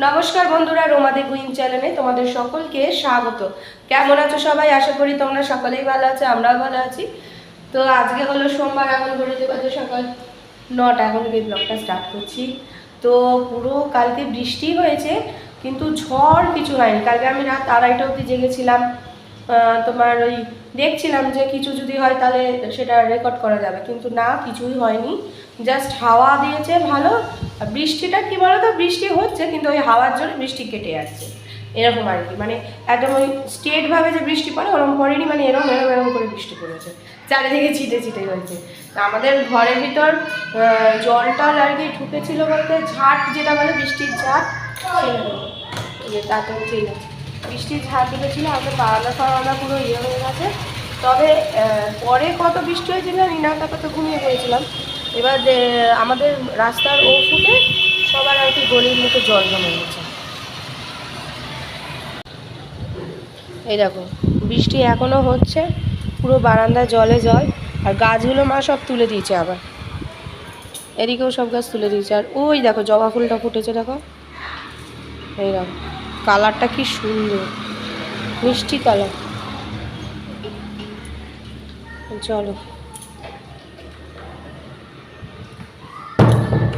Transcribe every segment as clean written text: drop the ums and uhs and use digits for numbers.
নমস্কার বন্ধুরা, রোমাদি কুইন চ্যানেলে তোমাদের সকলকে স্বাগত। কেমন আছো সবাই? আশা করি তোমরা সকলেই ভালো আছো, আমরাও ভালো আছি। তো আজকে হলো সোমবার, এখন ঘড়িতে বাজে সকাল 9টা। এখন থেকে ব্লগটা স্টার্ট করছি। তো পুরো কালকে বৃষ্টি হয়েছে, কিন্তু ঝড় কিছু হয়নি। কালকে আমি রাত 2:30 অবধি জেগেছিলাম। তোমার ওই দেখছিলাম যে কিছু যদি হয় তাহলে সেটা রেকর্ড করা যাবে, কিন্তু না, কিছুই হয়নি। জাস্ট হাওয়া দিয়েছে ভালো। আর বৃষ্টিটা কি বলো তো, বৃষ্টি হচ্ছে কিন্তু ওই হাওয়ার জন্য বৃষ্টি কেটে যাচ্ছে, এরকম আর কি। মানে একদম ওই স্টেটভাবে যে বৃষ্টি পড়ে ওরকম পড়েনি, মানে এরম এরম এরম করে বৃষ্টি পড়েছে, চারিদিকে ছিটে ছিটে হয়েছে। আমাদের ঘরের ভিতর জল টল আর কি ঢুকেছিল বলতে, ঝাট যেটা বলে, বৃষ্টির ঝাট, তাতেও ঠিক আছে, বৃষ্টির ঝাঁট ঢুকেছিল। আমাদের বারান্দা ফারান্দা পুরো হয়ে গেছে। তবে পরে কত বৃষ্টি হয়েছিল জানি না, তারপর তো ঘুমিয়ে পড়েছিলাম। এবার আমাদের রাস্তার ও ফুটে সবার আর কি গলির মুখে জল জমে গেছে। এই দেখো, বৃষ্টি এখনও হচ্ছে, পুরো বারান্দা জলে জল। আর গাছগুলো মা সব তুলে দিয়েছে, আবার এদিকেও সব গাছ তুলে দিয়েছে। আর ওই দেখো জবা ফুলটা ফুটেছে, দেখো, এই দেখো কালারটা কি সুন্দর, মিষ্টি কালার। চলো,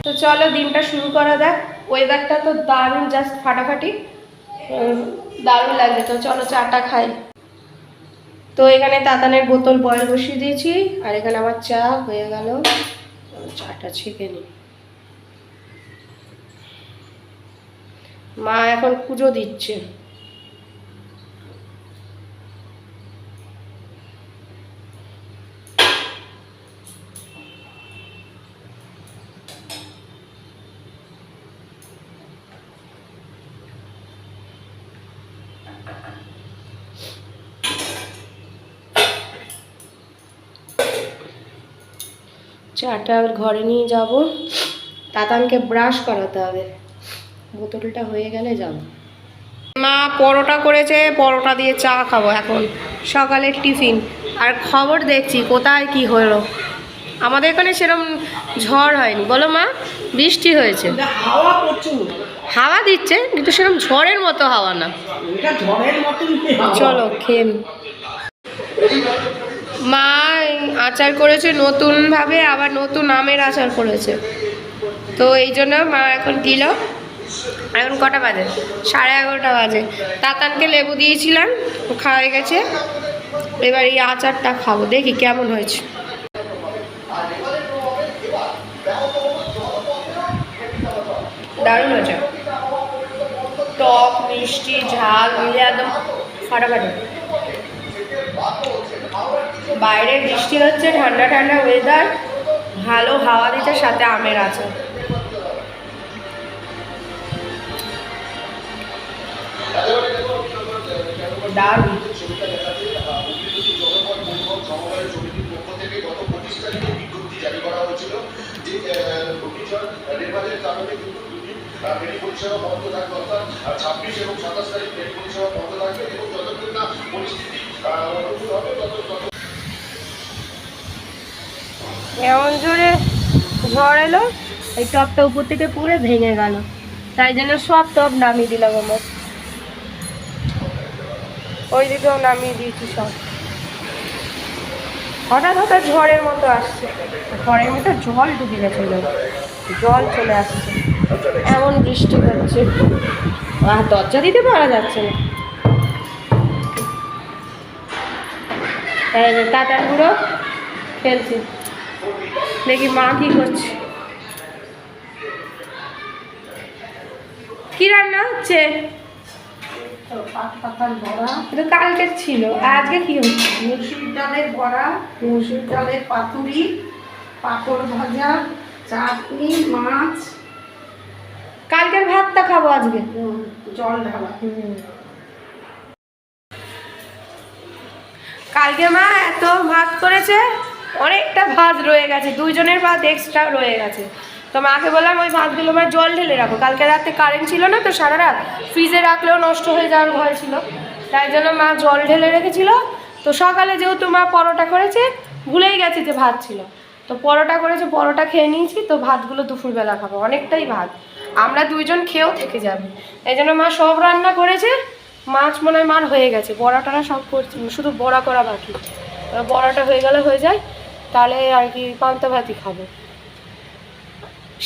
তো চলো দিনটা শুরু করা যাক। ওয়েদারটা তো দারুণ, জাস্ট ফাটাফাটি, দারুণ লাগছে। তো চলো চাটা খাই। তো এখানে তাতানের বোতল বয়েল বসিয়ে দিয়েছি, আর এখানে আমার চা হয়ে গেল। চাটা ছেঁকে নিই। মা এখন পুজো দিচ্ছে। চাটা ঘরে নিয়ে যাব, তাতানকে ব্রাশ করাতে হবে, বোতলটা হয়ে গেলে যাব। মা পরোটা করেছে, পরোটা দিয়ে চা খাবো এখন, সকালের টিফিন। আর খবর দেখছি কোথায় কি হলো। আমাদের এখানে সেরকম ঝড় হয়নি, বলো মা, বৃষ্টি হয়েছে, হাওয়া দিচ্ছে, কিন্তু সেরকম ঝড়ের মতো হাওয়া না। চলো খেয়ে। মা আচার করেছে নতুনভাবে, আবার নতুন আমের আচার করেছে। তো এই জন্য মা এখন দিল। এখন কটা বাজে? 11:30 বাজে। তাতানকে লেবু দিয়েছিলাম, খাওয়া হয়ে গেছে। এবার এই আচারটা খাবো, দেখি কেমন হয়েছে। দারুণ হয়েছে, টক মিষ্টি ঝাল মিলে একদম ফাটাফাটি। বাইরে বৃষ্টি হচ্ছে, ঠান্ডা ঠান্ডা ওয়েদার, ভালো হাওয়া দিচ্ছে, সাথে আমের আচার। দারুণ। পরিষেবা বন্ধ থাকবে, অর্থাৎ 26 এবং 27 তারিখ ট্রেন পরিষেবা বন্ধ থাকবে, এবং যতক্ষণ না পরিস্থিতি এমন জোরে ঝড় এলো, এই টপটা উপর থেকে পুরো ভেঙে গেল। তাই জন্য সব টপ নামিয়ে দিলাম আমার, ওই দিকেও নামিয়ে দিয়েছি সব। হঠাৎ হঠাৎ ঝড়ের মতো আসছে, ঘরের মধ্যে জল ঢুকে গেছে, জল চলে আসছে, এমন বৃষ্টি হচ্ছে, আর দরজা দিতে পারা যাচ্ছে না। তাতানগুলো খেলছে, দেখি মা কি করছে। কি রান্না হচ্ছে? এটা কালকের ছিল, আজকে কি হচ্ছে? মুসুর ডালের বড়া, মুসুর ডালের পাতুরি, পাঁপড় ভাজা, চাটনি, মাছ। কালকের ভাতটা খাবো আজকে, জল ঢালা। কালকে মা এত ভাত করেছে, অনেকটা ভাত রয়ে গেছে, দুইজনের ভাত এক্সট্রা রয়ে গেছে। তো মাকে বললাম ওই ভাতগুলো মা জল ঢেলে রাখো। কালকে রাতে কারেন্ট ছিল না, তো সারা রাত ফ্রিজে রাখলেও নষ্ট হয়ে যাওয়ার ভয় ছিল, তাই জন্য মা জল ঢেলে রেখেছিল। তো সকালে যেহেতু মা পরোটা করেছে, ভুলেই গেছে যে ভাত ছিল, তো তো পরোটা করেছে, পরোটা খেয়ে নিয়েছি। তো ভাতগুলো দুপুরবেলা খাবো, অনেকটাই ভাত, আমরা দুইজন খেয়েও থেকে যাবে। এই জন্য মা সব রান্না করেছে। মাছ মনে হয় মার হয়ে গেছে, বড়াটা সব করছে, শুধু বড়া করা বাকি। বড়াটা হয়ে গেলে হয়ে যায়, তাহলে আর কি পান্তা ভাতই খাবো।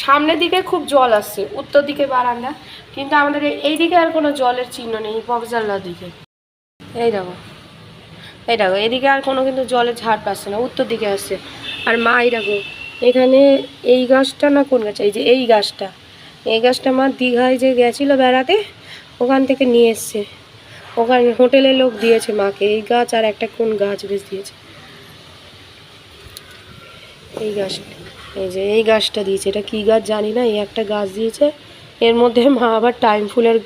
সামনের দিকে খুব জল আসছে, উত্তর দিকে বারান্দা, কিন্তু আমাদের এই দিকে আর কোনো জলের চিহ্ন নেই। বকজাল্লার দিকে এই দেখো, এই দেখো, এদিকে আর কোনো কিন্তু জলের ঝাড় পাচ্ছে না, উত্তর দিকে আসছে। আর মা এই দেখো, এখানে এই গাছটা না কোন গাছ, এই যে এই গাছটা মা দীঘায় যে গেছিলো বেড়াতে, ওখান থেকে নিয়ে এসছে। ওখানে হোটেলের লোক দিয়েছে মাকে এই গাছ, আর একটা কোন গাছ বেশ দিয়েছে, এই গাছটা, এই যে এই গাছটা দিয়েছে। এটা কী গাছ জানি না, এই একটা গাছ দিয়েছে। এর মধ্যে মা আবার টাইম ফুলের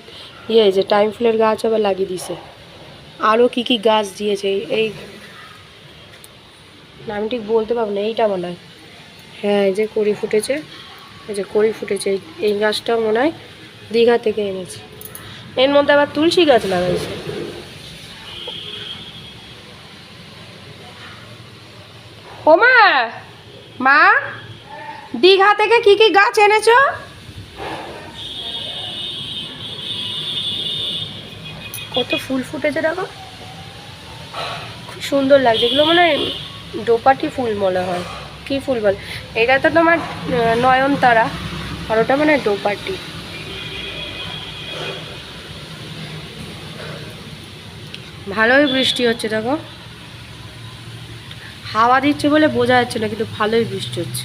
যে টাইম ফুলের গাছ আবার লাগিয়ে দিয়েছে। আরও কি কি গাছ দিয়েছে, এই আমি ঠিক বলতে পারবো না, এইটা মনে হয়, হ্যাঁ এই যে কড়ি ফুটেছে, এই যে কড়ি ফুটেছে, এই গাছটাও মনে হয় দীঘা থেকে এনেছে। এর মধ্যে আবার তুলসী গাছ লাগাইছে। ও মা, মা দীঘা থেকে কি কি গাছ এনেছো? কত ফুল ফুটেছে দেখো, খুব সুন্দর লাগছে। এগুলো মনে হয় দোপাটি ফুল মনে হয়, কি ফুল বল, এটা তো তোমার নয়নতারা, আর ওটা মানে দোপাটি। ভালোই বৃষ্টি হচ্ছে দেখো, হাওয়া দিচ্ছে বলে বোঝা যাচ্ছে না, কিন্তু ভালোই বৃষ্টি হচ্ছে।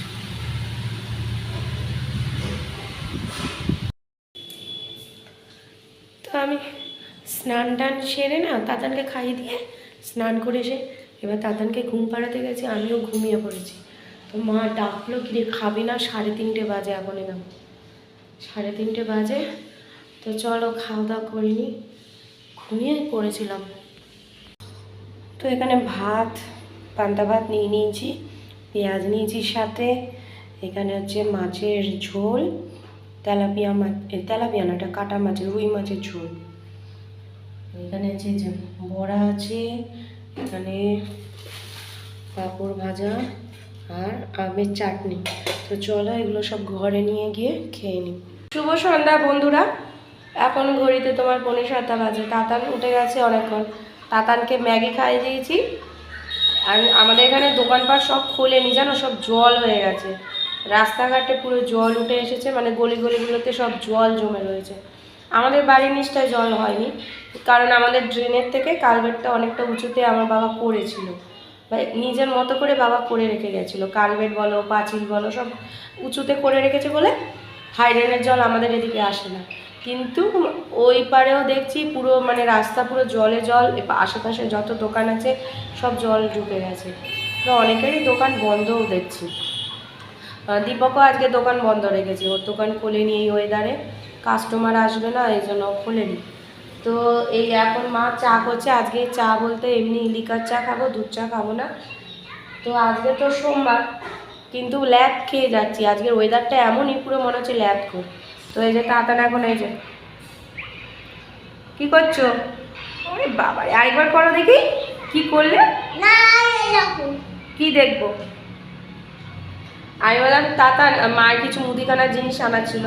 তো আমি স্নান টান সেরে না তাতানকে খাইয়ে দিয়ে স্নান করে এসে এবার তাতানকে ঘুম পাড়াতে গেছি, আমিও ঘুমিয়ে পড়েছি। তো মা ডাকলো, কিরে খাবি না, 3:30 বাজে, এখন এলাম 3:30 বাজে। তো চলো খাওয়া দাওয়া করিনি, ঘুমিয়ে পড়েছিলাম। তো এখানে ভাত, পান্তা ভাত নিয়ে নিয়েছি, পেঁয়াজ নিয়েছি সাথে, এখানে হচ্ছে মাছের ঝোল, তেলাপিয়া মাছ, তেলাপিয়া না, এটা কাটা মাছের, রুই মাছের ঝোল। এখানে আছে যে বড়া আছে, এখানে পাঁপড় ভাজা আর আমের চাটনি। তো চলো এগুলো সব ঘরে নিয়ে গিয়ে খেয়ে নিই। শুভ সন্ধ্যা বন্ধুরা, এখন ঘড়িতে তোমার 7:45 বাজে। তাতান উঠে গেছে অনেকক্ষণ, তাতানকে ম্যাগি খাইয়ে দিয়েছি। আর আমাদের এখানে দোকানপাট সব খোলেনি জানো, সব জল হয়ে গেছে, রাস্তাঘাটে পুরো জল উঠে এসেছে, মানে গলিগুলোতে সব জল জমে রয়েছে। আমাদের বাড়ির নিচটায় জল হয়নি, কারণ আমাদের ড্রেনের থেকে কালভেটটা অনেকটা উঁচুতে আমার বাবা করেছিল, বা নিজের মতো করে বাবা করে রেখে গেছিলো। কালভেট বলো, পাঁচিল বলো, সব উঁচুতে করে রেখেছে বলে হাই ড্রেনের জল আমাদের এদিকে আসে না। কিন্তু ওই পারেও দেখছি পুরো মানে রাস্তা পুরো জলে জল, আশেপাশে যত দোকান আছে সব জল ঢুকে গেছে। তো অনেকেরই দোকান বন্ধও দেখছি। দীপকও আজকে দোকান বন্ধ রেখেছে, ওর দোকান খোলেনি এই ওয়েদারে, কাস্টমার আসবে না এই জন্য খোলেনি। তো এই এখন মা চা করছে, আজকে চা বলতে এমনি লিকার চা খাবো, দুধ চা খাবো না। তো আজকে তো সোমবার, কিন্তু ল্যাদ খেয়ে যাচ্ছি, আজকের ওয়েদারটা এমনই পুরো মনে হচ্ছে ল্যাদ খোর। তো এই যে তাতান এখন এই যে কি করছো, ওরে বাবা আরেকবার করো দেখি, কি করলে, কি দেখবো। আমি বললাম তাতান, মায়ের কিছু মুদিখানার জিনিস আনার ছিল,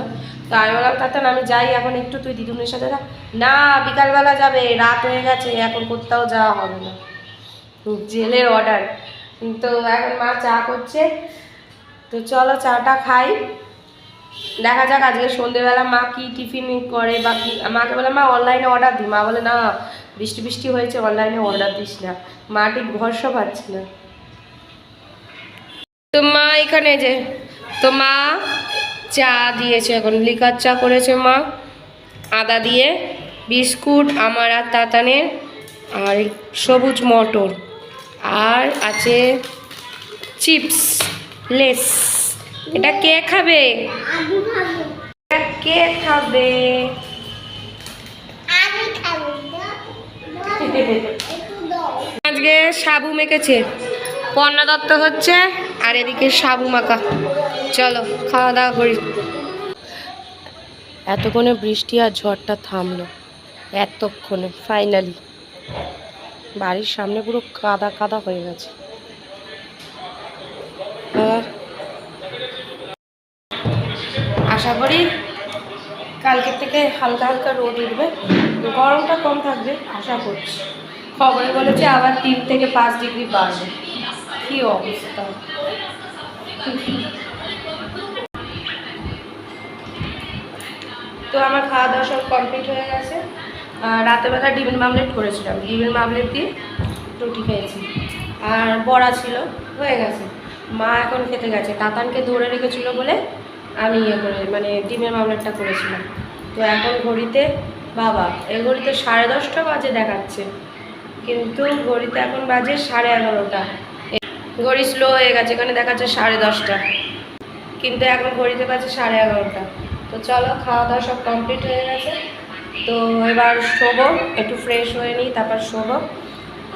তো আমি বললাম তাতান আমি যাই এখন একটু, তুই দিদুনের সাথে না, বিকালবেলা যাবে, রাত হয়ে গেছে, এখন কোথাও যাওয়া হবে না, জেলের অর্ডার। তো এখন মা চা করছে, তো চলো চাটা খাই, দেখা যাক আজকে সন্ধ্যেবেলা মা কি টিফিন করে বা কি। মাকে বলে মা অনলাইনে অর্ডার দিই, মা বলে না বৃষ্টি বৃষ্টি হয়েছে অনলাইনে অর্ডার দিস না, মা ঠিক ভরসা পাচ্ছে না। তো মা এখানে যে, তো মা চা দিয়েছে, এখন লিকার চা করেছে মা, আদা দিয়ে, বিস্কুট আমার আর তাতানের, আর সবুজ মটর, আর আছে চিপস লেস। এটা কে খাবে, এটা কে খাবে, আজকে সাবু মেখেছে, পর্ণা দত্ত হচ্ছে, আর এদিকে সাবু মাখা। চলো খাওয়া দাওয়া করি। এতক্ষণে বৃষ্টি আর ঝড়টা থামলো, এতক্ষণে ফাইনালি। বাড়ির সামনে পুরো কাদা কাদা হয়ে গেছে। আশা করি কালকের থেকে হালকা হালকা রোদ উঠবে, গরমটা কম থাকবে আশা করছি। খবরে বলেছে আবার 3 থেকে 5 ডিগ্রি বাড়বে। কী অবস্থা! তো আমার খাওয়া দাওয়া সব কমপ্লিট হয়ে গেছে। রাতেরবেলা ডিমের মামলেট করেছিলাম, ডিমের মামলেট দিয়ে রুটি খেয়েছি, আর বড়া ছিল, হয়ে গেছে। মা এখন খেতে গেছে, তাতানকে ধরে রেখেছিল বলে আমি মানে ডিমের মামলেটটা করেছিলাম। তো এখন ঘড়িতে বাবা এই ঘড়িতে 10:30 বাজে দেখাচ্ছে, কিন্তু ঘড়িতে এখন বাজে 11:30। ঘড়ি স্লো হয়ে গেছে, এখানে দেখাচ্ছে 10:30, কিন্তু এখন ঘড়িতে বাজে 11:30। তো চলো, খাওয়া দাওয়া সব কমপ্লিট হয়ে গেছে। তো এবার শোবো, একটু ফ্রেশ হয়ে নিই, তারপর শোবো।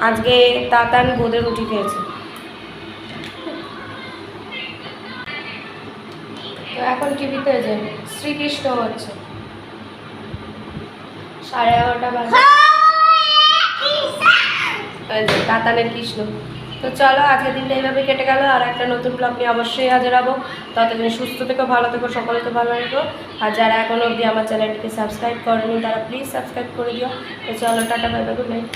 আজকে তাতান বোঁদের রুটি খেয়েছে। তো এখন টিভিতে যে শ্রীকৃষ্ণ হচ্ছে, 11:30 বাজে। তাতানের কৃষ্ণ। তো চলো, আজকের দিনটা এইভাবে কেটে গেল। আর একটা নতুন ব্লগ নিয়ে অবশ্যই হাজির হবো। ততদিন সুস্থ থেকো, ভালো থেকো, সকলকে ভালো রেখো। আর যারা এখনো অবধি আমার চ্যানেলটিকে সাবস্ক্রাইব করেনি তারা প্লিজ সাবস্ক্রাইব করে দিও। তো চলো, tata, bye bye, good night.